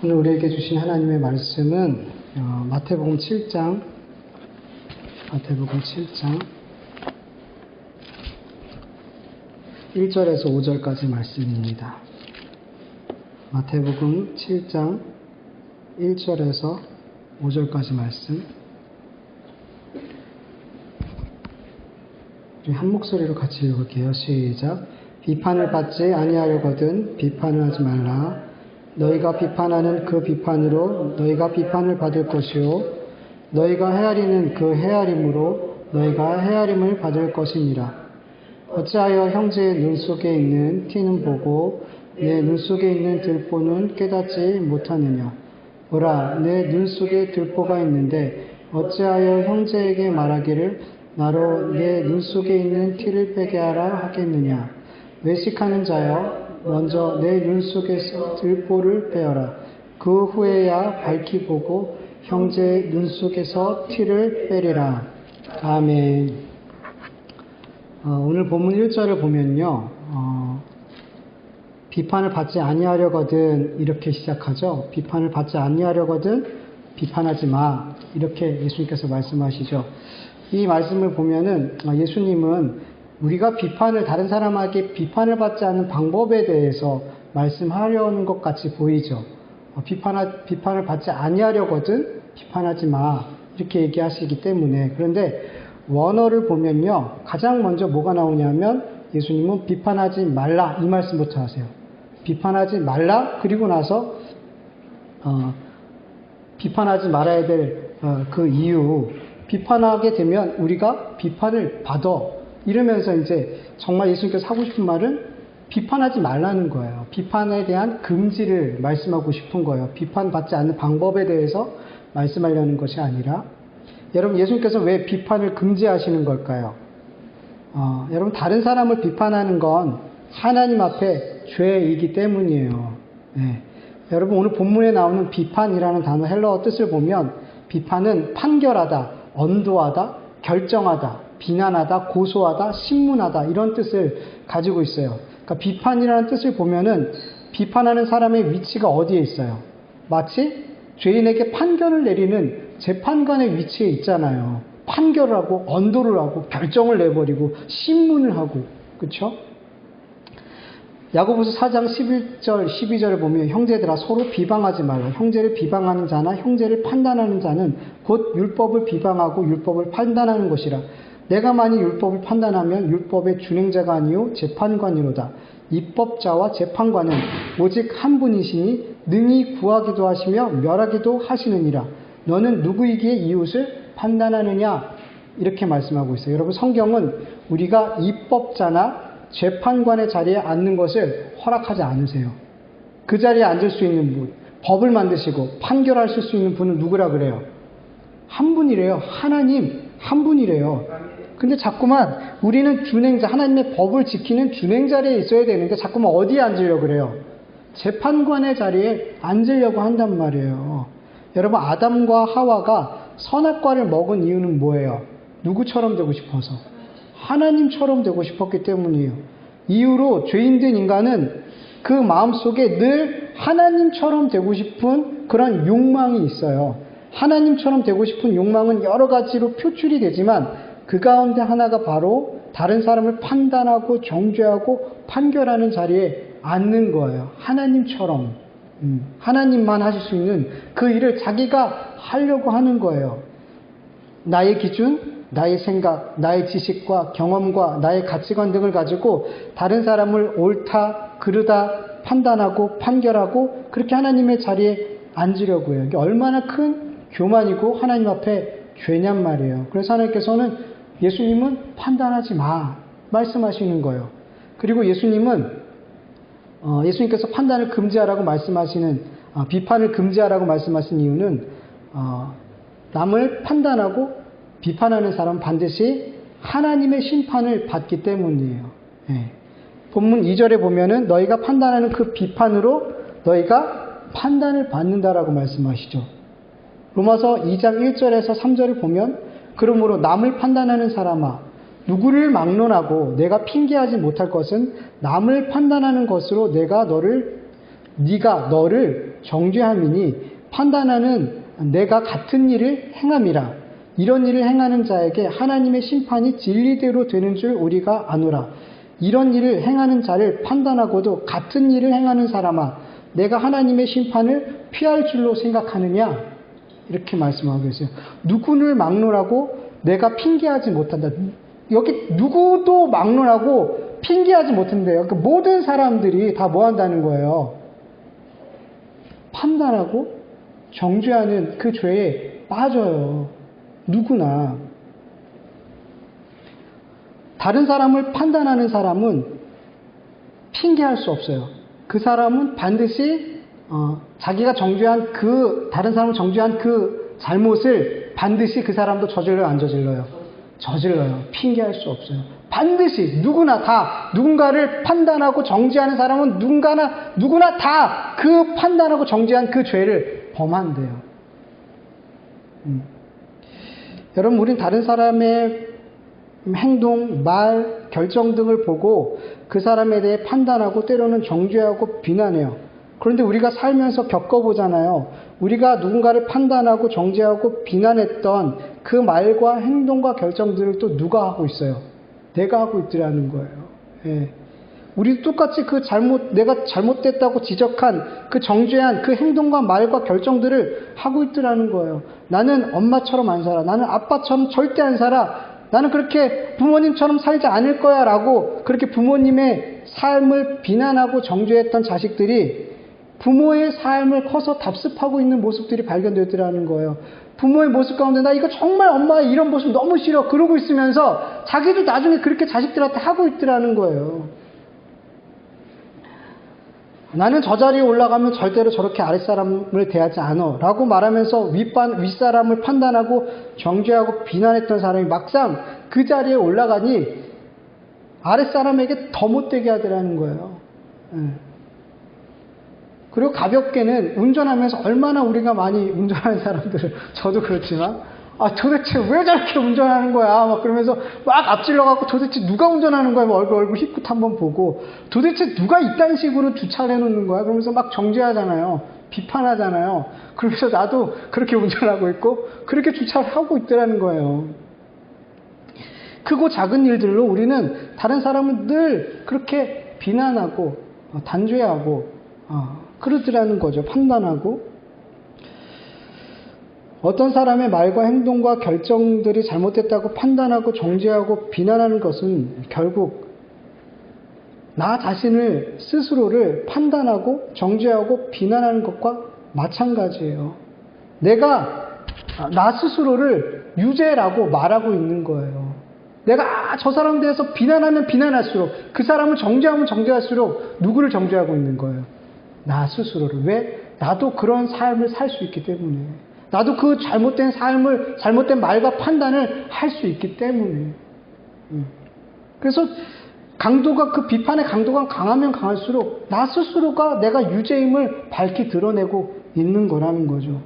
오늘 우리에게 주신 하나님의 말씀은 마태복음 7장 1절에서 5절까지 말씀입니다. 마태복음 7장 1절에서 5절까지 말씀. 우리 한 목소리로 같이 읽을게요. 시작. 비판을 받지 아니하려거든 비판을 하지 말라. 너희가 비판하는 그 비판으로 너희가 비판을 받을 것이요 너희가 헤아리는 그 헤아림으로 너희가 헤아림을 받을 것이니라. 어찌하여 형제의 눈 속에 있는 티는 보고 내 눈 속에 있는 들보는 깨닫지 못하느냐. 보라, 내 눈 속에 들보가 있는데 어찌하여 형제에게 말하기를 나로 내 눈 속에 있는 티를 빼게 하라 하겠느냐. 외식하는 자여, 먼저 내 눈 속에서 들보를 빼어라. 그 후에야 밝히 보고 형제의 눈 속에서 티를 빼리라. 아멘. 오늘 본문 1절을 보면요. 비판을 받지 아니하려거든 이렇게 시작하죠. 비판을 받지 아니하려거든 비판하지 마. 이렇게 예수님께서 말씀하시죠. 이 말씀을 보면은 예수님은 우리가 다른 사람에게 비판을 받지 않는 방법에 대해서 말씀하려는 것 같이 보이죠. 비판을 받지 아니하려거든 비판하지 마. 이렇게 얘기하시기 때문에. 그런데 원어를 보면요. 가장 먼저 뭐가 나오냐면 예수님은 비판하지 말라 이 말씀부터 하세요. 비판하지 말라. 그리고 나서 비판하지 말아야 될 그 이유. 비판하게 되면 우리가 비판을 받아. 이러면서 이제 정말 예수님께서 하고 싶은 말은 비판하지 말라는 거예요. 비판에 대한 금지를 말씀하고 싶은 거예요. 비판받지 않는 방법에 대해서 말씀하려는 것이 아니라. 여러분, 예수님께서 왜 비판을 금지하시는 걸까요? 여러분, 다른 사람을 비판하는 건 하나님 앞에 죄이기 때문이에요. 네. 여러분, 오늘 본문에 나오는 비판이라는 단어 헬라어 뜻을 보면 비판은 판결하다, 언도하다, 결정하다, 비난하다, 고소하다, 신문하다 이런 뜻을 가지고 있어요. 그러니까 비판이라는 뜻을 보면은 비판하는 사람의 위치가 어디에 있어요? 마치 죄인에게 판결을 내리는 재판관의 위치에 있잖아요. 판결을 하고 언도를 하고 결정을 내버리고 신문을 하고. 그렇죠? 야고보서 4장 11절 12절을 보면 형제들아 서로 비방하지 말라. 형제를 비방하는 자나 형제를 판단하는 자는 곧 율법을 비방하고 율법을 판단하는 것이라. 내가 만일 율법을 판단하면 율법의 준행자가 아니요 재판관이로다. 입법자와 재판관은 오직 한 분이시니 능히 구하기도 하시며 멸하기도 하시느니라. 너는 누구이기에 이웃을 판단하느냐? 이렇게 말씀하고 있어요. 여러분, 성경은 우리가 입법자나 재판관의 자리에 앉는 것을 허락하지 않으세요. 그 자리에 앉을 수 있는 분, 법을 만드시고 판결하실 수 있는 분은 누구라 그래요? 한 분이래요. 하나님 한 분이래요. 근데 자꾸만 우리는 준행자, 하나님의 법을 지키는 준행 자리에 있어야 되는데 자꾸만 어디에 앉으려고 그래요? 재판관의 자리에 앉으려고 한단 말이에요. 여러분, 아담과 하와가 선악과를 먹은 이유는 뭐예요? 누구처럼 되고 싶어서? 하나님처럼 되고 싶었기 때문이에요. 이후로 죄인된 인간은 그 마음속에 늘 하나님처럼 되고 싶은 그런 욕망이 있어요. 하나님처럼 되고 싶은 욕망은 여러 가지로 표출이 되지만 그 가운데 하나가 바로 다른 사람을 판단하고 정죄하고 판결하는 자리에 앉는 거예요. 하나님처럼. 하나님만 하실 수 있는 그 일을 자기가 하려고 하는 거예요. 나의 기준, 나의 생각, 나의 지식과 경험과 나의 가치관 등을 가지고 다른 사람을 옳다, 그르다 판단하고 판결하고 그렇게 하나님의 자리에 앉으려고 해요. 이게 얼마나 큰 교만이고 하나님 앞에 죄냔 말이에요. 그래서 하나님께서는 예수님은 판단하지 마 말씀하시는 거예요. 그리고 예수님께서 판단을 금지하라고 말씀하시는 비판을 금지하라고 말씀하신 이유는 남을 판단하고 비판하는 사람은 반드시 하나님의 심판을 받기 때문이에요. 네. 본문 2절에 보면은 너희가 판단하는 그 비판으로 너희가 판단을 받는다라고 말씀하시죠. 로마서 2장 1절에서 3절을 보면 그러므로 남을 판단하는 사람아 누구를 막론하고 내가 핑계하지 못할 것은 남을 판단하는 것으로 네가 너를 정죄함이니 판단하는 내가 같은 일을 행함이라. 이런 일을 행하는 자에게 하나님의 심판이 진리대로 되는 줄 우리가 아노라. 이런 일을 행하는 자를 판단하고도 같은 일을 행하는 사람아, 내가 하나님의 심판을 피할 줄로 생각하느냐? 이렇게 말씀하고 계세요. 누구를 막론하고 내가 핑계하지 못한다. 여기 누구도 막론하고 핑계하지 못한대요. 그 모든 사람들이 다 뭐 한다는 거예요? 판단하고 정죄하는 그 죄에 빠져요. 누구나. 다른 사람을 판단하는 사람은 핑계할 수 없어요. 그 사람은 반드시 자기가 정죄한 다른 사람을 정죄한 그 잘못을 반드시 그 사람도 저질러요, 안 저질러요? 저질러요. 핑계할 수 없어요. 반드시 누구나 다 누군가를 판단하고 정죄하는 사람은 누구나 다 그 판단하고 정죄한 그 죄를 범한대요. 여러분, 우린 다른 사람의 행동, 말, 결정 등을 보고 그 사람에 대해 판단하고 때로는 정죄하고 비난해요. 그런데 우리가 살면서 겪어보잖아요. 우리가 누군가를 판단하고 정죄하고 비난했던 그 말과 행동과 결정들을 또 누가 하고 있어요? 내가 하고 있더라는 거예요. 예. 우리 똑같이 내가 잘못됐다고 지적한 그 정죄한 그 행동과 말과 결정들을 하고 있더라는 거예요. 나는 엄마처럼 안 살아. 나는 아빠처럼 절대 안 살아. 나는 그렇게 부모님처럼 살지 않을 거야 라고 그렇게 부모님의 삶을 비난하고 정죄했던 자식들이 부모의 삶을 커서 답습하고 있는 모습들이 발견되더라는 거예요. 부모의 모습 가운데 나 이거 정말 엄마의 이런 모습 너무 싫어 그러고 있으면서 자기도 나중에 그렇게 자식들한테 하고 있더라는 거예요. 나는 저 자리에 올라가면 절대로 저렇게 아랫사람을 대하지 않아 라고 말하면서 윗사람을 판단하고 정죄하고 비난했던 사람이 막상 그 자리에 올라가니 아랫사람에게 더 못되게 하더라는 거예요. 그리고 가볍게는 운전하면서 얼마나 우리가 많이 운전하는 사람들을, 저도 그렇지만 도대체 왜 저렇게 운전하는 거야? 막 그러면서 막 앞질러갖고 도대체 누가 운전하는 거야? 얼굴 희끗 한번 보고 도대체 누가 이딴 식으로 주차를 해놓는 거야? 그러면서 막 정죄하잖아요. 비판하잖아요. 그러면서 나도 그렇게 운전하고 있고 그렇게 주차를 하고 있더라는 거예요. 크고 작은 일들로 우리는 다른 사람을 늘 그렇게 비난하고 단죄하고 그러더라는 거죠. 판단하고. 어떤 사람의 말과 행동과 결정들이 잘못됐다고 판단하고 정죄하고 비난하는 것은 결국 나 자신을 스스로를 판단하고 정죄하고 비난하는 것과 마찬가지예요. 내가 나 스스로를 유죄라고 말하고 있는 거예요. 내가 저 사람에 대해서 비난하면 비난할수록 그 사람을 정죄하면 정죄할수록 누구를 정죄하고 있는 거예요? 나 스스로를. 왜? 나도 그런 삶을 살 수 있기 때문에. 나도 그 잘못된 삶을, 잘못된 말과 판단을 할 수 있기 때문에. 그래서 그 비판의 강도가 강하면 강할수록 나 스스로가 내가 유죄임을 밝히 드러내고 있는 거라는 거죠.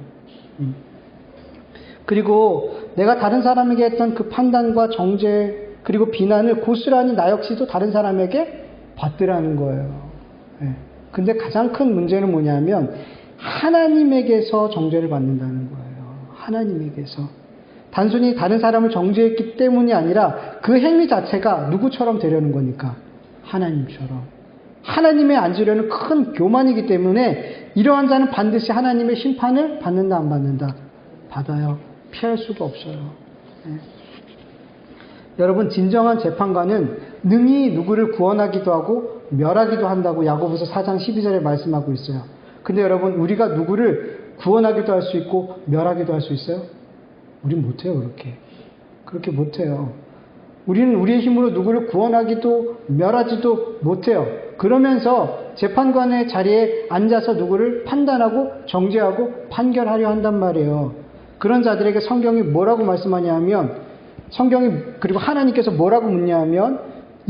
그리고 내가 다른 사람에게 했던 그 판단과 정죄, 그리고 비난을 고스란히 나 역시도 다른 사람에게 받더라는 거예요. 근데 가장 큰 문제는 뭐냐면 하나님에게서 정죄를 받는다는 거예요. 하나님에게서. 단순히 다른 사람을 정죄했기 때문이 아니라 그 행위 자체가 누구처럼 되려는 거니까? 하나님처럼. 하나님에 앉으려는 큰 교만이기 때문에 이러한 자는 반드시 하나님의 심판을 받는다, 안 받는다? 받아요. 피할 수가 없어요. 여러분, 진정한 재판관은 능히 누구를 구원하기도 하고 멸하기도 한다고 야고보서 4장 12절에 말씀하고 있어요. 근데 여러분, 우리가 누구를 구원하기도 할 수 있고 멸하기도 할 수 있어요? 우린 못해요. 그렇게 못해요. 우리는 우리의 힘으로 누구를 구원하기도 멸하지도 못해요. 그러면서 재판관의 자리에 앉아서 누구를 판단하고 정죄하고 판결하려 한단 말이에요. 그런 자들에게 성경이 뭐라고 말씀하냐 하면, 그리고 하나님께서 뭐라고 묻냐 하면,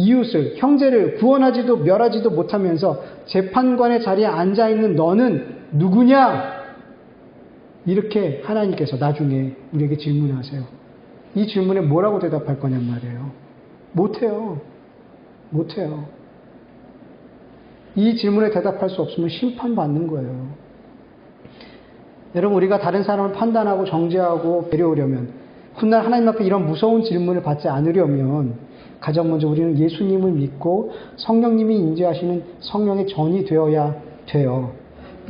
이웃을, 형제를 구원하지도 멸하지도 못하면서 재판관의 자리에 앉아있는 너는 누구냐? 이렇게 하나님께서 나중에 우리에게 질문하세요. 이 질문에 뭐라고 대답할 거냔 말이에요. 못해요. 이 질문에 대답할 수 없으면 심판받는 거예요. 여러분, 우리가 다른 사람을 판단하고 정죄하고 배려오려면, 훗날 하나님 앞에 이런 무서운 질문을 받지 않으려면 가장 먼저 우리는 예수님을 믿고 성령님이 임재하시는 성령의 전이 되어야 돼요.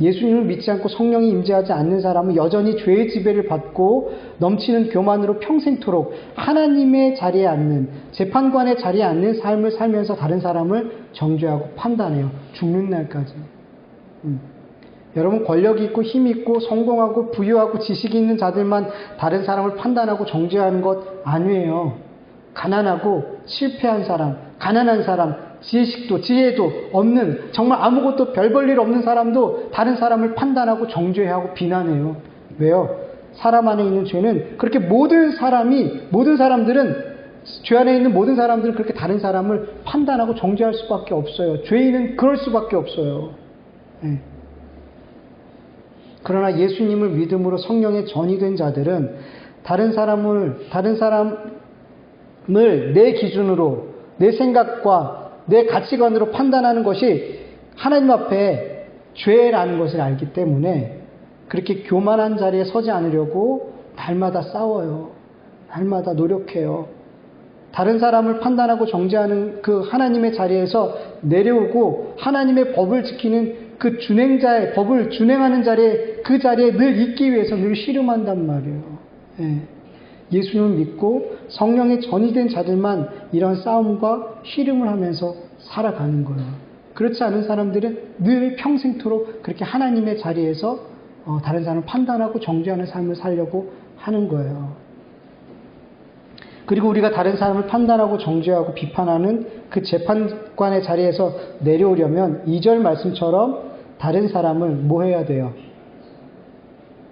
예수님을 믿지 않고 성령이 임재하지 않는 사람은 여전히 죄의 지배를 받고 넘치는 교만으로 평생토록 하나님의 자리에 앉는, 재판관의 자리에 앉는 삶을 살면서 다른 사람을 정죄하고 판단해요. 죽는 날까지. 여러분, 권력이 있고 힘이 있고 성공하고 부유하고 지식이 있는 자들만 다른 사람을 판단하고 정죄하는 것 아니에요. 가난하고 실패한 사람, 가난한 사람, 지혜도 없는, 정말 아무것도 별 볼 일 없는 사람도 다른 사람을 판단하고 정죄하고 비난해요. 왜요? 사람 안에 있는 죄는 그렇게 모든 사람들은, 죄 안에 있는 모든 사람들은 그렇게 다른 사람을 판단하고 정죄할 수밖에 없어요. 죄인은 그럴 수밖에 없어요. 네. 그러나 예수님을 믿음으로 성령의 전이 된 자들은 다른 사람을 내 기준으로, 내 생각과 내 가치관으로 판단하는 것이 하나님 앞에 죄라는 것을 알기 때문에 그렇게 교만한 자리에 서지 않으려고 날마다 싸워요. 날마다 노력해요. 다른 사람을 판단하고 정죄하는 그 하나님의 자리에서 내려오고 하나님의 법을 지키는 그 법을 준행하는 그 자리에 늘 있기 위해서 늘 씨름한단 말이에요. 예. 예수님을 믿고 성령의 전이 된 자들만 이런 싸움과 씨름을 하면서 살아가는 거예요. 그렇지 않은 사람들은 늘 평생토록 그렇게 하나님의 자리에서 다른 사람을 판단하고 정죄하는 삶을 살려고 하는 거예요. 그리고 우리가 다른 사람을 판단하고 정죄하고 비판하는 그 재판관의 자리에서 내려오려면 2절 말씀처럼 다른 사람을 뭐 해야 돼요?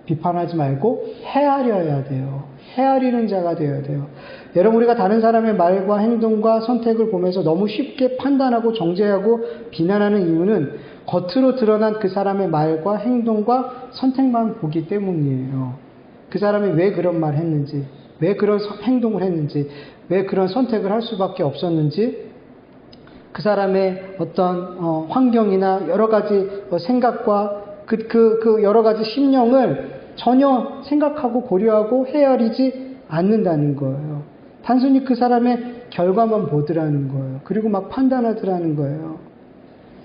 비판하지 말고 헤아려야 돼요. 헤아리는 자가 되어야 돼요. 여러분, 우리가 다른 사람의 말과 행동과 선택을 보면서 너무 쉽게 판단하고 정죄하고 비난하는 이유는 겉으로 드러난 그 사람의 말과 행동과 선택만 보기 때문이에요. 그 사람이 왜 그런 말을 했는지, 왜 그런 행동을 했는지, 왜 그런 선택을 할 수밖에 없었는지, 그 사람의 어떤 환경이나 여러 가지 생각과 그 여러 가지 심령을 전혀 생각하고 고려하고 헤아리지 않는다는 거예요. 단순히 그 사람의 결과만 보더라는 거예요. 그리고 막 판단하더라는 거예요.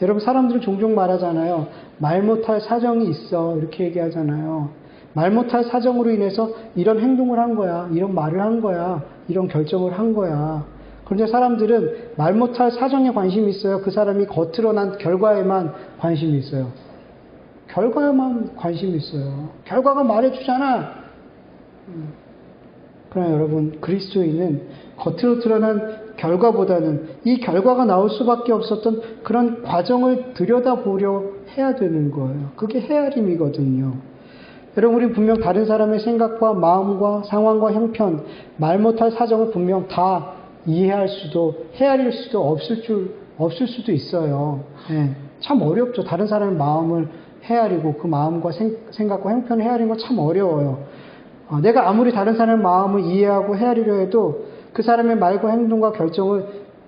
여러분, 사람들은 종종 말하잖아요. 말 못할 사정이 있어. 이렇게 얘기하잖아요. 말 못할 사정으로 인해서 이런 행동을 한 거야. 이런 말을 한 거야. 이런 결정을 한 거야. 그런데 사람들은 말 못할 사정에 관심이 있어요? 그 사람이 겉으로 난 결과에만 관심이 있어요? 결과에만 관심이 있어요. 결과가 말해주잖아. 그러나 여러분, 그리스도인은 겉으로 드러난 결과보다는 이 결과가 나올 수밖에 없었던 그런 과정을 들여다보려 해야 되는 거예요. 그게 헤아림이거든요. 여러분, 우리 분명 다른 사람의 생각과 마음과 상황과 형편, 말 못할 사정을 분명 다 이해할 수도 헤아릴 수도 없을 수도 있어요. 네. 참 어렵죠. 다른 사람의 마음을 헤아리고 그 마음과 생각과 형편을 헤아리는 건 참 어려워요. 내가 아무리 다른 사람의 마음을 이해하고 헤아리려 해도 그 사람의 말과 행동과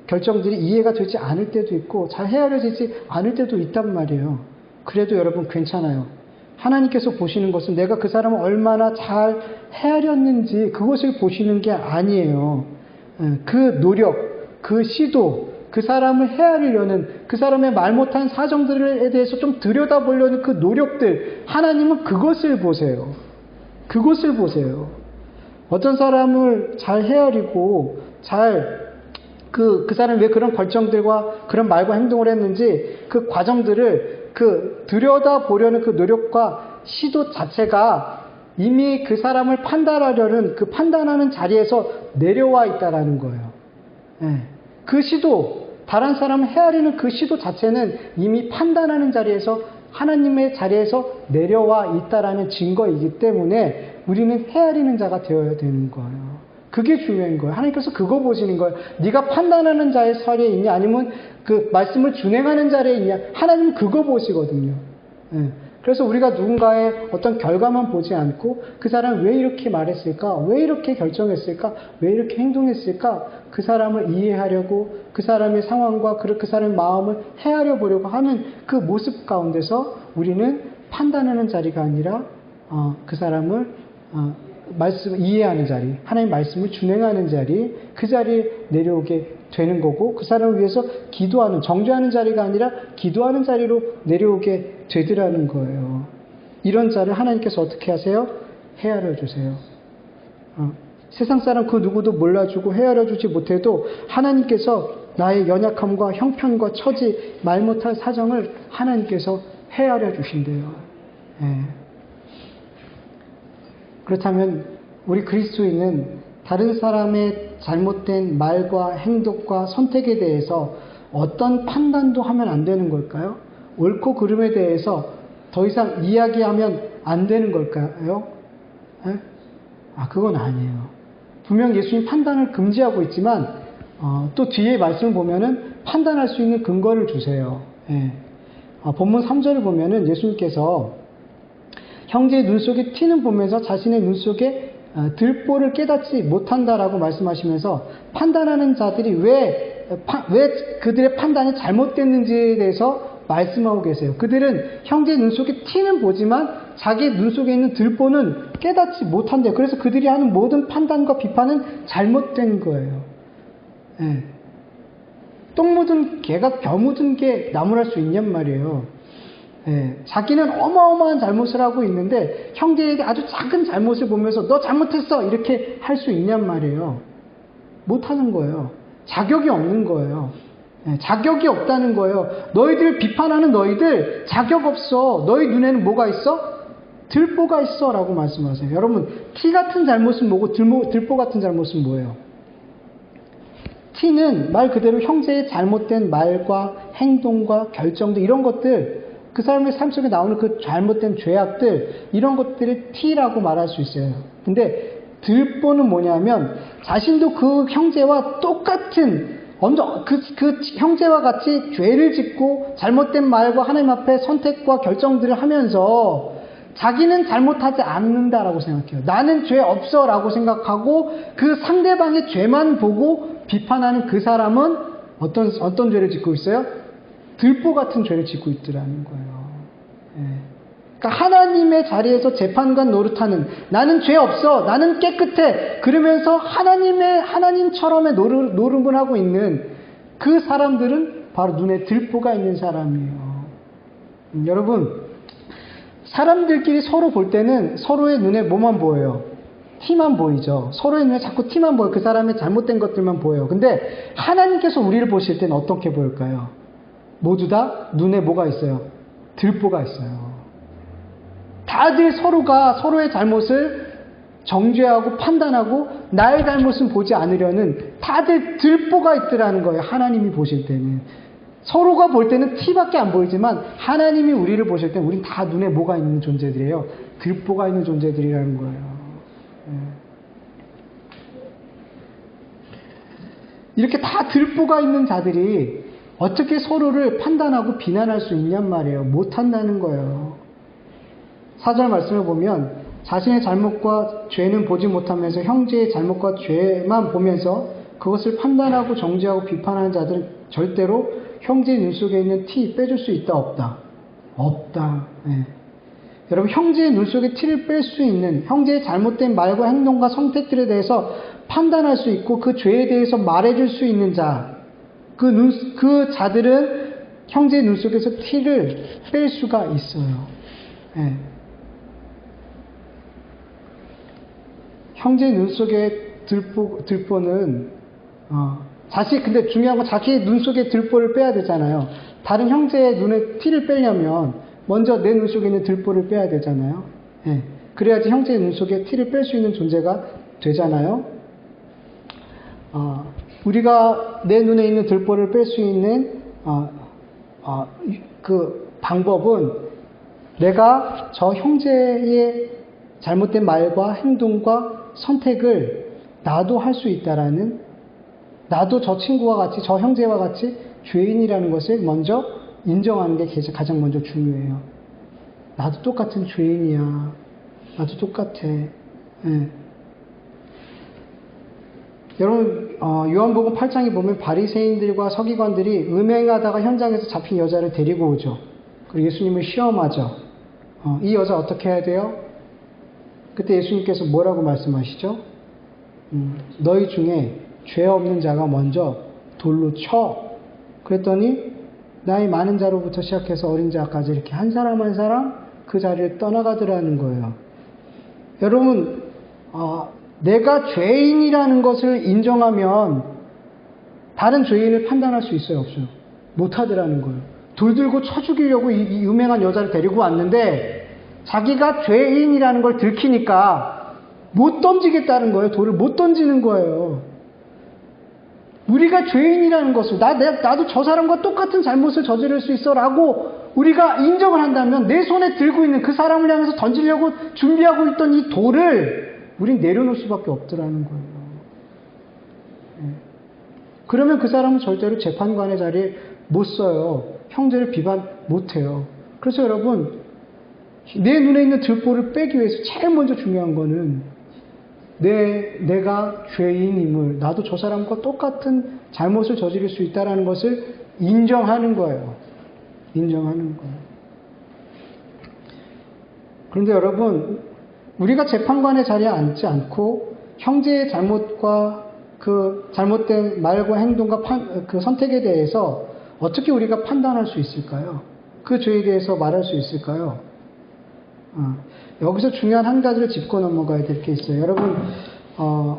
결정들이 이해가 되지 않을 때도 있고 잘 헤아려지지 않을 때도 있단 말이에요. 그래도 여러분 괜찮아요. 하나님께서 보시는 것은 내가 그 사람을 얼마나 잘 헤아렸는지 그것을 보시는 게 아니에요. 그 노력, 그 시도, 그 사람을 헤아리려는, 그 사람의 말 못한 사정들에 대해서 좀 들여다보려는 그 노력들, 하나님은 그것을 보세요. 그것을 보세요. 어떤 사람을 잘 헤아리고 그 사람이 왜 그런 결정들과 그런 말과 행동을 했는지 그 과정들을 들여다보려는 그 노력과 시도 자체가 이미 그 사람을 판단하려는 그 판단하는 자리에서 내려와 있다라는 거예요. 그 시도, 다른 사람을 헤아리는 그 시도 자체는 이미 판단하는 자리에서 하나님의 자리에서 내려와 있다라는 증거이기 때문에 우리는 헤아리는 자가 되어야 되는 거예요. 그게 중요한 거예요. 하나님께서 그거 보시는 거예요. 네가 판단하는 자의 자리에 있냐 아니면 그 말씀을 준행하는 자리에 있냐, 하나님은 그거 보시거든요. 그래서 우리가 누군가의 어떤 결과만 보지 않고 그 사람이 왜 이렇게 말했을까? 왜 이렇게 결정했을까? 왜 이렇게 행동했을까? 그 사람을 이해하려고 그 사람의 상황과 그 사람의 마음을 헤아려 보려고 하는 그 모습 가운데서 우리는 판단하는 자리가 아니라 그 사람을 말씀 이해하는 자리, 하나님 말씀을 준행하는 자리, 그 자리에 내려오게 되는 거고, 그 사람을 위해서 기도하는, 정죄하는 자리가 아니라 기도하는 자리로 내려오게 되더라는 거예요. 이런 자를 하나님께서 어떻게 하세요? 헤아려 주세요. 세상 사람 그 누구도 몰라주고 헤아려 주지 못해도 하나님께서 나의 연약함과 형편과 처지, 말 못할 사정을 하나님께서 헤아려 주신대요. 예. 그렇다면 우리 그리스도인은 다른 사람의 잘못된 말과 행동과 선택에 대해서 어떤 판단도 하면 안 되는 걸까요? 옳고 그름에 대해서 더 이상 이야기하면 안 되는 걸까요? 예? 그건 아니에요. 분명 예수님 판단을 금지하고 있지만 또 뒤에 말씀을 보면은 판단할 수 있는 근거를 주세요. 예. 본문 3절을 보면은 예수님께서 형제의 눈 속에 티는 보면서 자신의 눈 속에 들보를 깨닫지 못한다라고 말씀하시면서 판단하는 자들이 왜 그들의 판단이 잘못됐는지에 대해서 말씀하고 계세요. 그들은 형제의 눈 속에 티는 보지만 자기 눈 속에 있는 들보는 깨닫지 못한대요. 그래서 그들이 하는 모든 판단과 비판은 잘못된 거예요. 예. 똥 묻은 개가 벼 묻은 게 나무랄 수 있냔 말이에요. 예. 자기는 어마어마한 잘못을 하고 있는데 형제에게 아주 작은 잘못을 보면서 너 잘못했어 이렇게 할 수 있냔 말이에요. 못하는 거예요. 자격이 없는 거예요. 예. 자격이 없다는 거예요. 너희들 비판하는 너희들 자격 없어. 너희 눈에는 뭐가 있어? 들보가 있어 라고 말씀하세요. 여러분 티 같은 잘못은 뭐고 들보 같은 잘못은 뭐예요? 티는 말 그대로 형제의 잘못된 말과 행동과 결정들 이런 것들 그 사람의 삶 속에 나오는 그 잘못된 죄악들 이런 것들을 티라고 말할 수 있어요. 근데 들보는 뭐냐면 자신도 그 형제와 똑같은 그 형제와 같이 죄를 짓고 잘못된 말과 하나님 앞에 선택과 결정들을 하면서 자기는 잘못하지 않는다라고 생각해요. 나는 죄 없어 라고 생각하고 그 상대방의 죄만 보고 비판하는 그 사람은 어떤 죄를 짓고 있어요? 들보 같은 죄를 짓고 있더라는 거예요. 예. 그러니까 하나님의 자리에서 재판관 노릇하는 나는 죄 없어, 나는 깨끗해 그러면서 하나님처럼의 노름을 하고 있는 그 사람들은 바로 눈에 들보가 있는 사람이에요. 여러분 사람들끼리 서로 볼 때는 서로의 눈에 뭐만 보여요? 티만 보이죠. 서로의 눈에 자꾸 티만 보여요. 그 사람의 잘못된 것들만 보여요. 근데 하나님께서 우리를 보실 때는 어떻게 보일까요? 모두 다 눈에 뭐가 있어요? 들보가 있어요. 다들 서로가 서로의 잘못을 정죄하고 판단하고 나의 잘못은 보지 않으려는 다들 들보가 있더라는 거예요. 하나님이 보실 때는. 서로가 볼 때는 티밖에 안 보이지만 하나님이 우리를 보실 때는 우린 다 눈에 뭐가 있는 존재들이에요? 들보가 있는 존재들이라는 거예요. 이렇게 다 들보가 있는 자들이 어떻게 서로를 판단하고 비난할 수 있냔 말이에요. 못한다는 거예요. 4절 말씀을 보면 자신의 잘못과 죄는 보지 못하면서 형제의 잘못과 죄만 보면서 그것을 판단하고 정죄하고 비판하는 자들은 절대로 형제의 눈 속에 있는 티 빼줄 수 있다 없다? 없다. 네. 여러분 형제의 눈 속에 티를 뺄 수 있는 형제의 잘못된 말과 행동과 선택들에 대해서 판단할 수 있고 그 죄에 대해서 말해줄 수 있는 자 그 자들은 형제의 눈 속에서 티를 뺄 수가 있어요. 네. 형제의 눈 속에 들보는 근데 중요한 건 자기의 눈 속에 들보를 빼야 되잖아요. 다른 형제의 눈에 티를 빼려면 먼저 내 눈 속에 있는 들보를 빼야 되잖아요. 예. 그래야지 형제의 눈 속에 티를 뺄 수 있는 존재가 되잖아요. 우리가 내 눈에 있는 들보를 뺄 수 있는 그 방법은 내가 저 형제의 잘못된 말과 행동과 선택을 나도 할 수 있다라는 나도 저 친구와 같이 저 형제와 같이 죄인이라는 것을 먼저 인정하는 게 가장 먼저 중요해요. 나도 똑같은 죄인이야. 나도 똑같아. 예. 여러분 요한복음 8장에 보면 바리새인들과 서기관들이 음행하다가 현장에서 잡힌 여자를 데리고 오죠. 그리고 예수님을 시험하죠. 이 여자 어떻게 해야 돼요? 그때 예수님께서 뭐라고 말씀하시죠? 너희 중에 죄 없는 자가 먼저 돌로 쳐. 그랬더니 나이 많은 자로부터 시작해서 어린 자까지 이렇게 한 사람 한 사람 그 자리를 떠나가더라는 거예요. 여러분, 내가 죄인이라는 것을 인정하면 다른 죄인을 판단할 수 있어요, 없어요? 못하더라는 거예요. 돌 들고 쳐 죽이려고 이 유명한 여자를 데리고 왔는데 자기가 죄인이라는 걸 들키니까 못 던지겠다는 거예요. 돌을 못 던지는 거예요. 우리가 죄인이라는 것을 나도 저 사람과 똑같은 잘못을 저지를 수 있어 라고 우리가 인정을 한다면 내 손에 들고 있는 그 사람을 향해서 던지려고 준비하고 있던 이 돌을 우린 내려놓을 수밖에 없더라는 거예요. 그러면 그 사람은 절대로 재판관의 자리에 못 서요. 형제를 비판 못 해요. 그래서 여러분, 내 눈에 있는 들보를 빼기 위해서 제일 먼저 중요한 거는 내가 죄인임을, 나도 저 사람과 똑같은 잘못을 저지를 수 있다는 것을 인정하는 거예요. 인정하는 거예요. 그런데 여러분, 우리가 재판관의 자리에 앉지 않고 형제의 잘못과 그 잘못된 말과 행동과 그 선택에 대해서 어떻게 우리가 판단할 수 있을까요? 그 죄에 대해서 말할 수 있을까요? 여기서 중요한 한 가지를 짚고 넘어가야 될 게 있어요. 여러분,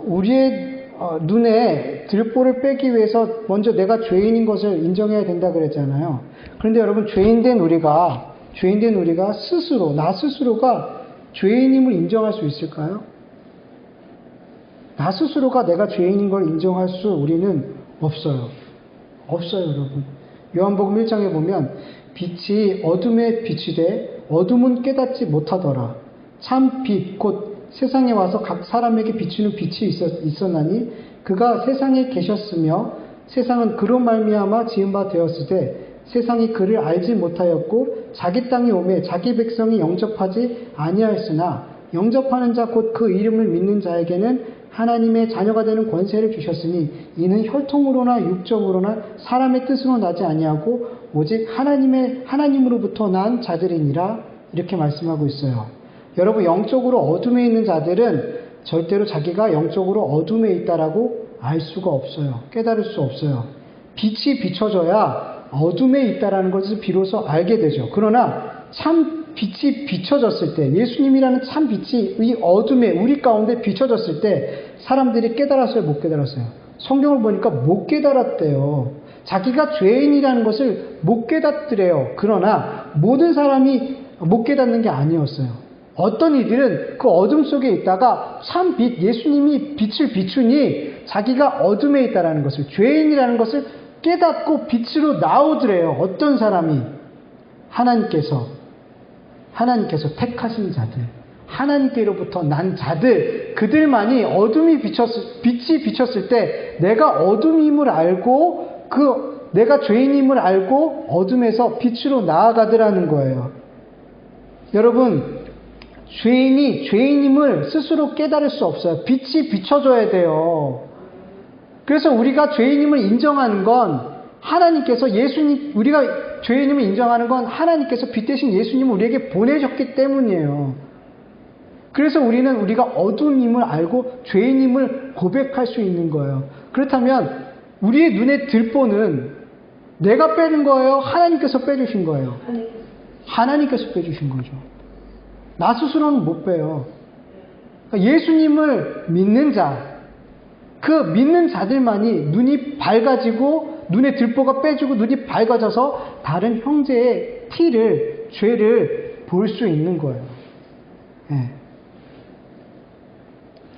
우리의 눈에 들보를 빼기 위해서 먼저 내가 죄인인 것을 인정해야 된다 그랬잖아요. 그런데 여러분, 죄인된 우리가 스스로, 나 스스로가 죄인임을 인정할 수 있을까요? 나 스스로가 내가 죄인인 걸 인정할 수 우리는 없어요. 없어요, 여러분. 요한복음 1장에 보면 빛이 어둠에 비치되 어둠은 깨닫지 못하더라. 참 빛, 곧 세상에 와서 각 사람에게 비추는 빛이 있었나니 그가 세상에 계셨으며 세상은 그로 말미암아 지은 바 되었으되 세상이 그를 알지 못하였고 자기 땅에 오매 자기 백성이 영접하지 아니하였으나 영접하는 자 곧 그 이름을 믿는 자에게는 하나님의 자녀가 되는 권세를 주셨으니 이는 혈통으로나 육적으로나 사람의 뜻으로 나지 아니하고 오직 하나님으로부터 난 자들이니라. 이렇게 말씀하고 있어요. 여러분, 영적으로 어둠에 있는 자들은 절대로 자기가 영적으로 어둠에 있다라고 알 수가 없어요. 깨달을 수 없어요. 빛이 비춰져야 어둠에 있다라는 것을 비로소 알게 되죠. 그러나 참 빛이 비춰졌을 때, 예수님이라는 참 빛이 이 어둠에 우리 가운데 비춰졌을 때 사람들이 깨달았어요? 못 깨달았어요? 성경을 보니까 못 깨달았대요. 자기가 죄인이라는 것을 못 깨닫더래요. 그러나 모든 사람이 못 깨닫는 게 아니었어요. 어떤 이들은 그 어둠 속에 있다가 참 빛, 예수님이 빛을 비추니 자기가 어둠에 있다는 것을, 죄인이라는 것을 깨닫고 빛으로 나오더래요. 어떤 사람이? 하나님께서 택하신 자들, 하나님께로부터 난 자들, 그들만이 빛이 비쳤을 때 내가 어둠임을 알고 내가 죄인임을 알고 어둠에서 빛으로 나아가더라는 거예요. 여러분, 죄인이 죄인임을 스스로 깨달을 수 없어요. 빛이 비춰줘야 돼요. 그래서 우리가 죄인임을 인정하는 건 하나님께서 우리가 죄인임을 인정하는 건 하나님께서 빛 대신 예수님을 우리에게 보내셨기 때문이에요. 그래서 우리가 어둠임을 알고 죄인임을 고백할 수 있는 거예요. 그렇다면 우리의 눈에 들보는 내가 빼는 거예요? 하나님께서 빼주신 거예요? 하나님께서 빼주신 거죠. 나 스스로는 못 빼요. 그러니까 예수님을 믿는 자, 그 믿는 자들만이 눈이 밝아지고 눈에 들보가 빼지고 눈이 밝아져서 다른 형제의 죄를 볼 수 있는 거예요. 예.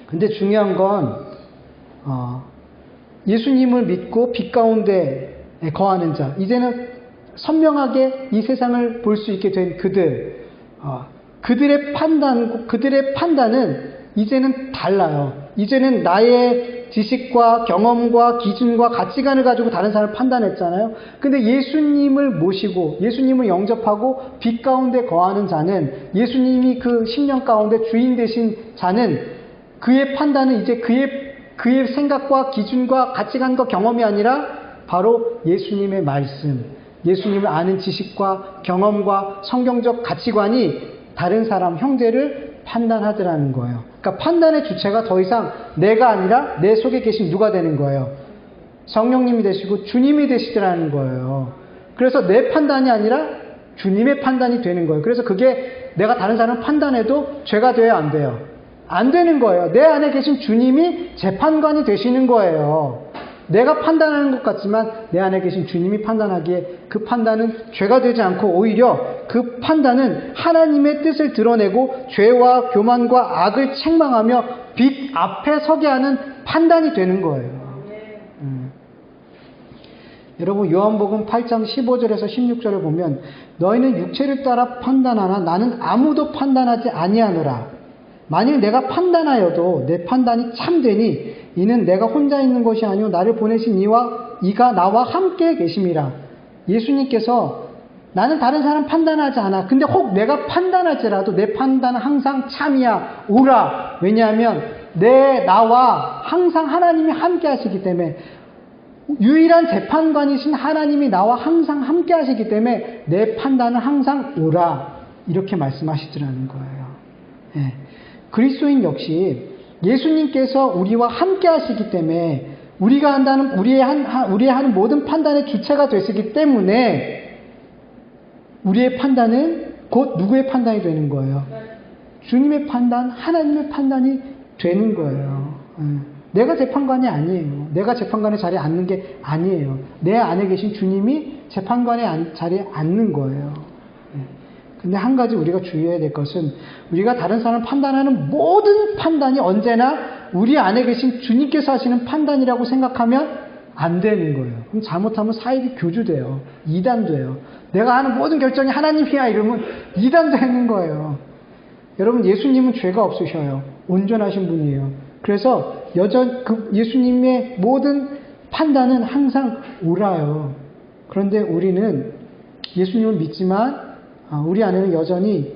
근데 중요한 건 예수님을 믿고 빛 가운데 거하는 자, 이제는 선명하게 이 세상을 볼 수 있게 된 그들의 판단은 이제는 달라요. 이제는 나의 지식과 경험과 기준과 가치관을 가지고 다른 사람을 판단했잖아요. 근데 예수님을 모시고 예수님을 영접하고 빛 가운데 거하는 자는, 예수님이 그 심령 가운데 주인 되신 자는, 그의 판단은 이제 그의 생각과 기준과 가치관과 경험이 아니라 바로 예수님의 말씀, 예수님을 아는 지식과 경험과 성경적 가치관이 다른 사람, 형제를 판단하더라는 거예요. 그러니까 판단의 주체가 더 이상 내가 아니라 내 속에 계신 누가 되는 거예요? 성령님이 되시고 주님이 되시더라는 거예요. 그래서 내 판단이 아니라 주님의 판단이 되는 거예요. 그래서 그게 내가 다른 사람 판단해도 죄가 돼요, 안 돼요? 안 되는 거예요. 내 안에 계신 주님이 재판관이 되시는 거예요. 내가 판단하는 것 같지만 내 안에 계신 주님이 판단하기에 그 판단은 죄가 되지 않고 오히려 그 판단은 하나님의 뜻을 드러내고 죄와 교만과 악을 책망하며 빛 앞에 서게 하는 판단이 되는 거예요. 여러분 요한복음 8장 15절에서 16절을 보면 너희는 육체를 따라 판단하나 나는 아무도 판단하지 아니하노라. 만일 내가 판단하여도 내 판단이 참되니 이는 내가 혼자 있는 것이 아니오 나를 보내신 이가 나와 함께 계심이라. 예수님께서 나는 다른 사람 판단하지 않아. 근데 혹 내가 판단할지라도 내 판단은 항상 참이야, 옳아. 왜냐하면 나와 항상 하나님이 함께 하시기 때문에 유일한 재판관이신 하나님이 나와 항상 함께 하시기 때문에 내 판단은 항상 옳아. 이렇게 말씀하시더라는 거예요. 예. 그리스도인 역시 예수님께서 우리와 함께 하시기 때문에 우리가 한다는 우리의 하는 모든 판단의 주체가 되시기 때문에 우리의 판단은 곧 누구의 판단이 되는 거예요? 주님의 판단, 하나님의 판단이 되는 거예요. 내가 재판관이 아니에요. 내가 재판관의 자리에 앉는 게 아니에요. 내 안에 계신 주님이 재판관의 자리에 앉는 거예요. 근데 한 가지 우리가 주의해야 될 것은 우리가 다른 사람을 판단하는 모든 판단이 언제나 우리 안에 계신 주님께서 하시는 판단이라고 생각하면 안 되는 거예요. 그럼 잘못하면 사익이 교주돼요. 이단돼요. 내가 하는 모든 결정이 하나님이야 이러면 이단되는 거예요. 여러분 예수님은 죄가 없으셔요. 온전하신 분이에요. 그래서 예수님의 모든 판단은 항상 옳아요. 그런데 우리는 예수님을 믿지만 우리 안에는 여전히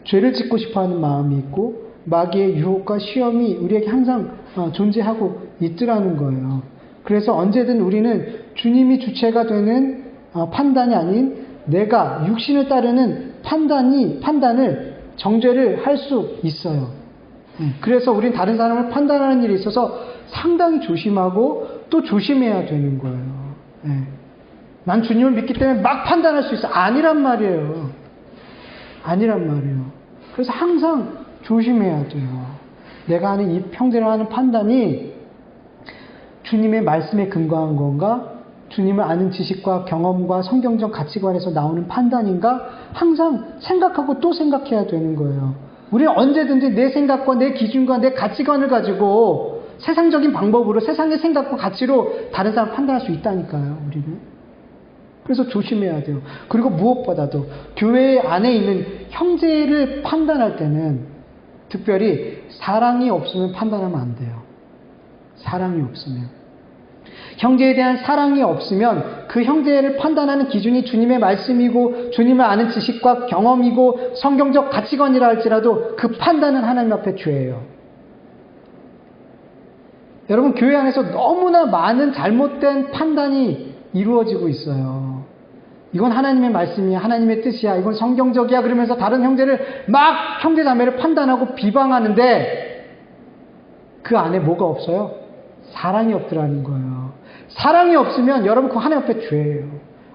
죄를 짓고 싶어하는 마음이 있고 마귀의 유혹과 시험이 우리에게 항상 존재하고 있더라는 거예요. 그래서 언제든 우리는 주님이 주체가 되는 판단이 아닌 내가 육신을 따르는 판단을 정죄를 할 수 있어요. 그래서 우린 다른 사람을 판단하는 일에 있어서 상당히 조심하고 또 조심해야 되는 거예요. 난 주님을 믿기 때문에 막 판단할 수 있어. 아니란 말이에요. 그래서 항상 조심해야 돼요. 내가 하는 이 형제를 하는 판단이 주님의 말씀에 근거한 건가? 주님을 아는 지식과 경험과 성경적 가치관에서 나오는 판단인가? 항상 생각하고 또 생각해야 되는 거예요. 우리는 언제든지 내 생각과 내 기준과 내 가치관을 가지고 세상적인 방법으로 세상의 생각과 가치로 다른 사람 판단할 수 있다니까요. 우리는. 그래서 조심해야 돼요. 그리고 무엇보다도 교회 안에 있는 형제를 판단할 때는 특별히 사랑이 없으면 판단하면 안 돼요. 사랑이 없으면. 형제에 대한 사랑이 없으면 그 형제를 판단하는 기준이 주님의 말씀이고 주님을 아는 지식과 경험이고 성경적 가치관이라 할지라도 그 판단은 하나님 앞에 죄예요. 여러분 교회 안에서 너무나 많은 잘못된 판단이 이루어지고 있어요. 이건 하나님의 말씀이야, 하나님의 뜻이야, 이건 성경적이야 그러면서 다른 형제를 막 형제자매를 판단하고 비방하는데 그 안에 뭐가 없어요? 사랑이 없더라는 거예요. 사랑이 없으면 여러분 그 하나님 앞에 죄예요.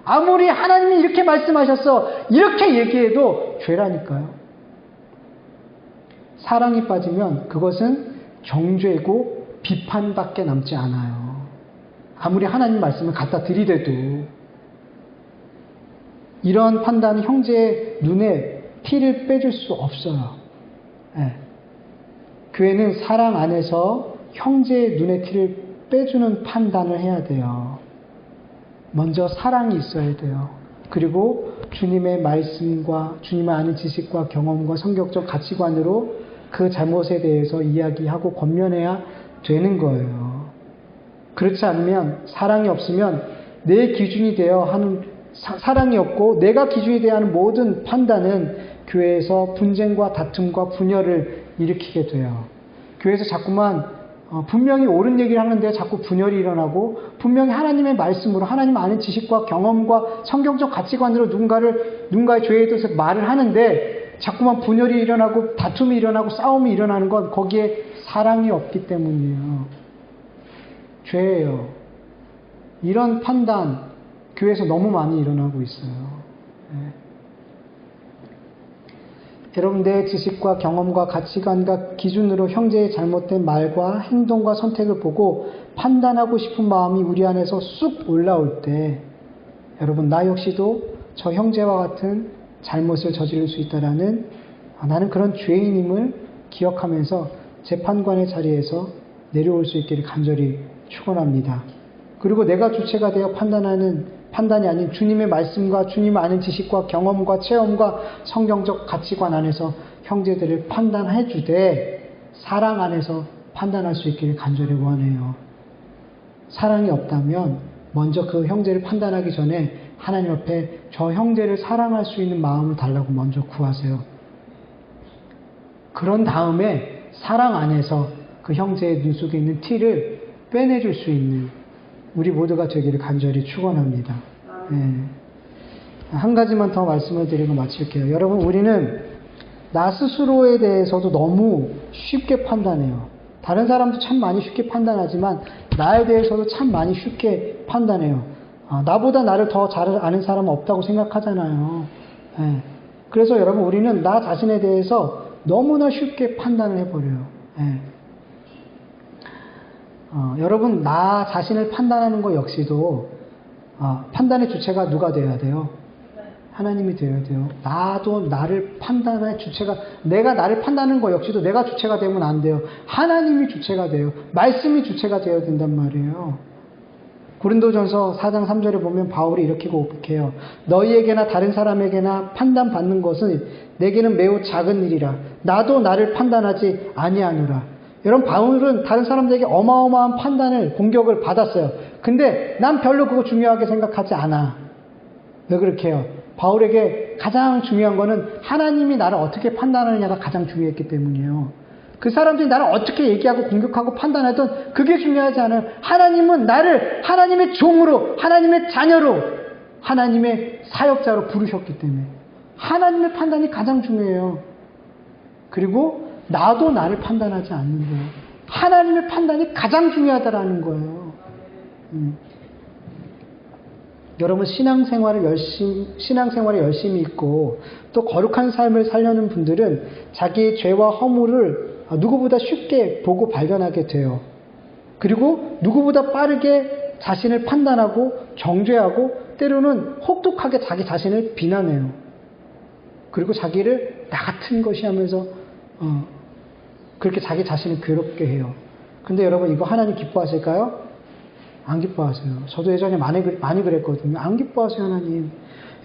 아무리 하나님이 이렇게 말씀하셨어 이렇게 얘기해도 죄라니까요. 사랑이 빠지면 그것은 정죄고 비판밖에 남지 않아요. 아무리 하나님 말씀을 갖다 들이대도 이런 판단은 형제의 눈에 티를 빼줄 수 없어요. 교회는 사랑 안에서 형제의 눈에 티를 빼주는 판단을 해야 돼요. 먼저 사랑이 있어야 돼요. 그리고 주님의 말씀과 주님을 아는 지식과 경험과 성경적 가치관으로 그 잘못에 대해서 이야기하고 권면해야 되는 거예요. 그렇지 않으면 사랑이 없으면 내 기준이 되어 하는 사랑이 없고 내가 기준이 되어 하는 모든 판단은 교회에서 분쟁과 다툼과 분열을 일으키게 돼요. 교회에서 자꾸만 분명히 옳은 얘기를 하는데 자꾸 분열이 일어나고 분명히 하나님의 말씀으로 하나님 아는 지식과 경험과 성경적 가치관으로 누군가의 죄에 대해서 말을 하는데 자꾸만 분열이 일어나고 다툼이 일어나고 싸움이 일어나는 건 거기에 사랑이 없기 때문이에요. 죄예요. 이런 판단 교회에서 너무 많이 일어나고 있어요. 네. 여러분, 내 지식과 경험과 가치관과 기준으로 형제의 잘못된 말과 행동과 선택을 보고 판단하고 싶은 마음이 우리 안에서 쑥 올라올 때, 여러분, 나 역시도 저 형제와 같은 잘못을 저지를 수 있다라는, 나는 그런 죄인임을 기억하면서 재판관의 자리에서 내려올 수 있기를 간절히 축원합니다. 그리고 내가 주체가 되어 판단하는 판단이 아닌 주님의 말씀과 주님 아는 지식과 경험과 체험과 성경적 가치관 안에서 형제들을 판단해 주되 사랑 안에서 판단할 수 있기를 간절히 원해요. 사랑이 없다면 먼저 그 형제를 판단하기 전에 하나님 앞에 저 형제를 사랑할 수 있는 마음을 달라고 먼저 구하세요. 그런 다음에 사랑 안에서 그 형제의 눈 속에 있는 티를 빼내줄 수 있는 우리 모두가 되기를 간절히 축원합니다. 네. 한 가지만 더 말씀을 드리고 마칠게요. 여러분, 우리는 나 스스로에 대해서도 너무 쉽게 판단해요. 다른 사람도 참 많이 쉽게 판단하지만 나에 대해서도 참 많이 쉽게 판단해요. 나보다 나를 더 잘 아는 사람은 없다고 생각하잖아요. 네. 그래서 여러분, 우리는 나 자신에 대해서 너무나 쉽게 판단을 해버려요. 네. 여러분, 나 자신을 판단하는 것 역시도 판단의 주체가 누가 되어야 돼요? 하나님이 되어야 돼요. 나도 나를 판단할 주체가, 내가 나를 판단하는 것 역시도 내가 주체가 되면 안 돼요. 하나님이 주체가 돼요. 말씀이 주체가 되어야 된단 말이에요. 고린도전서 4장 3절에 보면 바울이 이렇게 고백해요. 너희에게나 다른 사람에게나 판단받는 것은 내게는 매우 작은 일이라. 나도 나를 판단하지 아니하노라. 여러분, 바울은 다른 사람들에게 어마어마한 판단을, 공격을 받았어요. 근데 난 별로 그거 중요하게 생각하지 않아. 왜 그렇게 해요? 바울에게 가장 중요한 거는 하나님이 나를 어떻게 판단하느냐가 가장 중요했기 때문이에요. 그 사람들이 나를 어떻게 얘기하고 공격하고 판단하든 그게 중요하지 않아요. 하나님은 나를 하나님의 종으로, 하나님의 자녀로, 하나님의 사역자로 부르셨기 때문에 하나님의 판단이 가장 중요해요. 그리고 나도 나를 판단하지 않는 거예요. 하나님의 판단이 가장 중요하다라는 거예요. 여러분, 신앙생활에 열심히 있고 또 거룩한 삶을 살려는 분들은 자기의 죄와 허물을 누구보다 쉽게 보고 발견하게 돼요. 그리고 누구보다 빠르게 자신을 판단하고 정죄하고 때로는 혹독하게 자기 자신을 비난해요. 그리고 자기를 나 같은 것이 하면서 그렇게 자기 자신을 괴롭게 해요. 근데 여러분, 이거 하나님 기뻐하실까요? 안 기뻐하세요. 저도 예전에 많이 그랬거든요. 안 기뻐하세요, 하나님.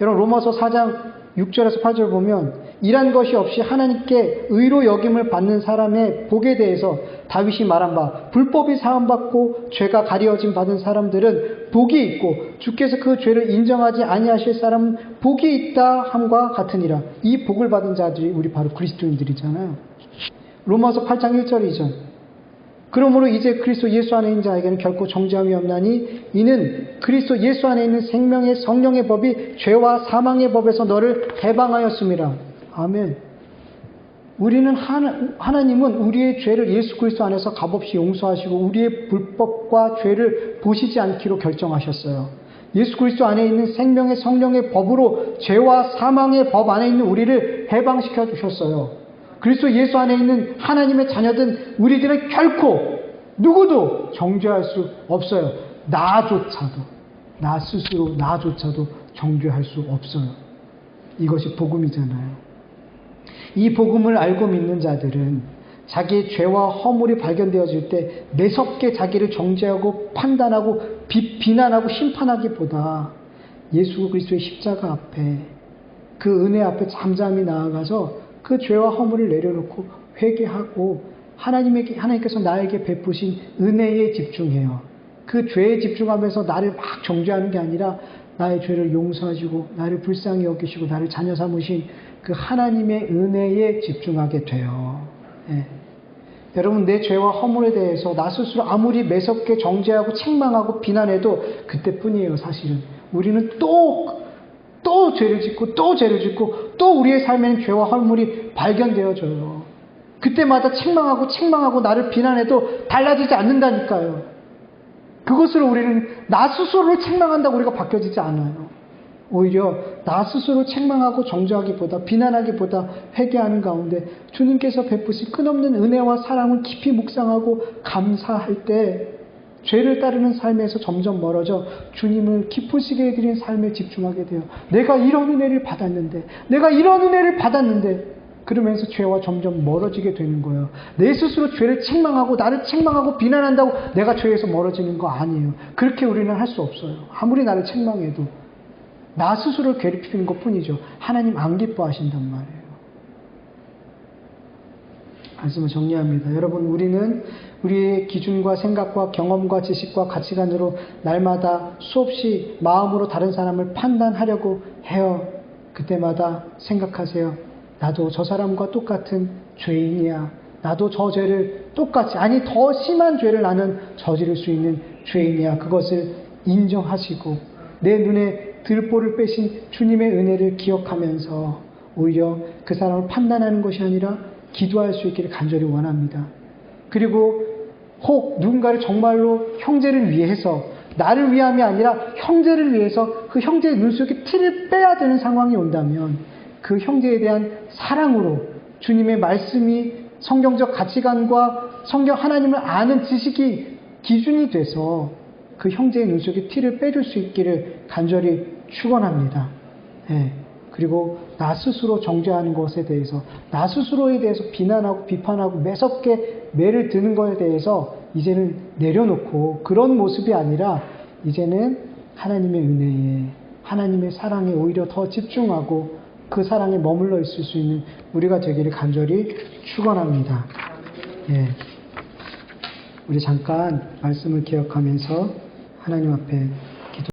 여러분, 로마서 4장 6절에서 8절 보면 일한 것이 없이 하나님께 의로 여김을 받는 사람의 복에 대해서 다윗이 말한 바, 불법이 사함받고 죄가 가려짐 받은 사람들은 복이 있고 주께서 그 죄를 인정하지 아니하실 사람은 복이 있다 함과 같으니라. 이 복을 받은 자들이 우리 바로 그리스도인들이잖아요. 로마서 8장 1절 2절. 그러므로 이제 그리스도 예수 안에 있는 자에게는 결코 정죄함이 없나니 이는 그리스도 예수 안에 있는 생명의 성령의 법이 죄와 사망의 법에서 너를 해방하였음이라. 아멘. 우리는 하나님은 우리의 죄를 예수 그리스도 안에서 값없이 용서하시고 우리의 불법과 죄를 보시지 않기로 결정하셨어요. 예수 그리스도 안에 있는 생명의 성령의 법으로 죄와 사망의 법 안에 있는 우리를 해방시켜 주셨어요. 그리스도 예수 안에 있는 하나님의 자녀된 우리들은 결코 누구도 정죄할 수 없어요. 나 스스로 나조차도 정죄할 수 없어요. 이것이 복음이잖아요. 이 복음을 알고 믿는 자들은 자기의 죄와 허물이 발견되어질 때 매섭게 자기를 정죄하고 판단하고 비난하고 심판하기보다 예수 그리스도의 십자가 앞에, 그 은혜 앞에 잠잠히 나아가서 그 죄와 허물을 내려놓고 회개하고 하나님께서 나에게 베푸신 은혜에 집중해요. 그 죄에 집중하면서 나를 막 정죄하는 게 아니라 나의 죄를 용서하시고 나를 불쌍히 여기시고 나를 자녀 삼으신 그 하나님의 은혜에 집중하게 돼요. 예. 여러분, 내 죄와 허물에 대해서 나 스스로 아무리 매섭게 정죄하고 책망하고 비난해도 그때뿐이에요. 사실은 우리는 또 또 죄를 짓고 또 죄를 짓고 또 우리의 삶에는 죄와 허물이 발견되어져요. 그때마다 책망하고 나를 비난해도 달라지지 않는다니까요. 그것으로 우리는 나 스스로를 책망한다고 우리가 바뀌어지지 않아요. 오히려 나 스스로 책망하고 정죄하기보다 비난하기보다 회개하는 가운데 주님께서 베푸신 끝없는 은혜와 사랑을 깊이 묵상하고 감사할 때 죄를 따르는 삶에서 점점 멀어져 주님을 기쁘시게 해드린 삶에 집중하게 돼요. 내가 이런 은혜를 받았는데 그러면서 죄와 점점 멀어지게 되는 거예요. 내 스스로 죄를 책망하고 나를 책망하고 비난한다고 내가 죄에서 멀어지는 거 아니에요. 그렇게 우리는 할 수 없어요. 아무리 나를 책망해도 나 스스로를 괴롭히는 것뿐이죠. 하나님 안 기뻐하신단 말이에요. 말씀을 정리합니다. 여러분, 우리는 우리의 기준과 생각과 경험과 지식과 가치관으로 날마다 수없이 마음으로 다른 사람을 판단하려고 해요. 그때마다 생각하세요. 나도 저 사람과 똑같은 죄인이야. 나도 저 죄를 똑같이, 아니 더 심한 죄를 나는 저지를 수 있는 죄인이야. 그것을 인정하시고 내 눈에 들보를 빼신 주님의 은혜를 기억하면서 오히려 그 사람을 판단하는 것이 아니라 기도할 수 있기를 간절히 원합니다. 그리고 혹 누군가를 정말로 형제를 위해서, 나를 위함이 아니라 형제를 위해서 그 형제의 눈 속에 티를 빼야 되는 상황이 온다면 그 형제에 대한 사랑으로 주님의 말씀이 성경적 가치관과 성경 하나님을 아는 지식이 기준이 돼서 그 형제의 눈 속에 티를 빼줄 수 있기를 간절히 축원합니다. 예. 그리고 나 스스로 정죄하는 것에 대해서, 나 스스로에 대해서 비난하고 비판하고 매섭게 매를 드는 것에 대해서 이제는 내려놓고 그런 모습이 아니라 이제는 하나님의 은혜에, 하나님의 사랑에 오히려 더 집중하고 그 사랑에 머물러 있을 수 있는 우리가 되기를 간절히 축원합니다. 예. 우리 잠깐 말씀을 기억하면서 하나님 앞에